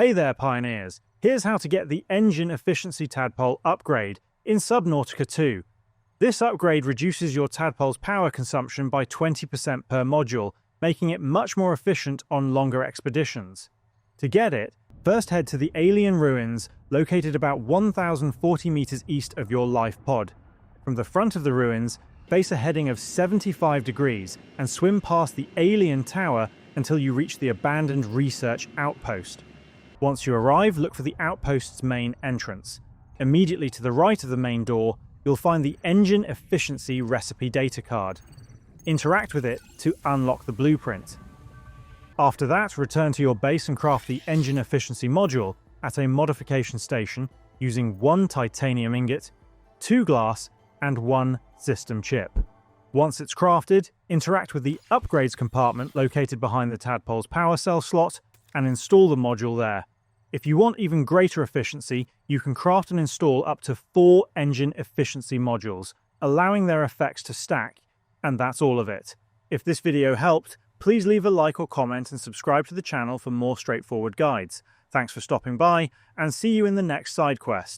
Hey there, pioneers! Here's how to get the Engine Efficiency Tadpole upgrade in Subnautica 2. This upgrade reduces your tadpole's power consumption by 20% per module, making it much more efficient on longer expeditions. To get it, first head to the alien ruins located about 1,040 meters east of your life pod. From the front of the ruins, face a heading of 75 degrees and swim past the alien tower until you reach the abandoned research outpost. Once you arrive, look for the outpost's main entrance. Immediately to the right of the main door, you'll find the Engine Efficiency Recipe Data Card. Interact with it to unlock the blueprint. After that, return to your base and craft the Engine Efficiency module at a modification station using 1 titanium ingot, 2 glass, and 1 system chip. Once it's crafted, interact with the Upgrades compartment located behind the tadpole's power cell slot and install the module there. If you want even greater efficiency, you can craft and install up to 4 engine efficiency modules, allowing their effects to stack, and that's all of it. If this video helped, please leave a like or comment and subscribe to the channel for more straightforward guides. Thanks for stopping by, and see you in the next side quest.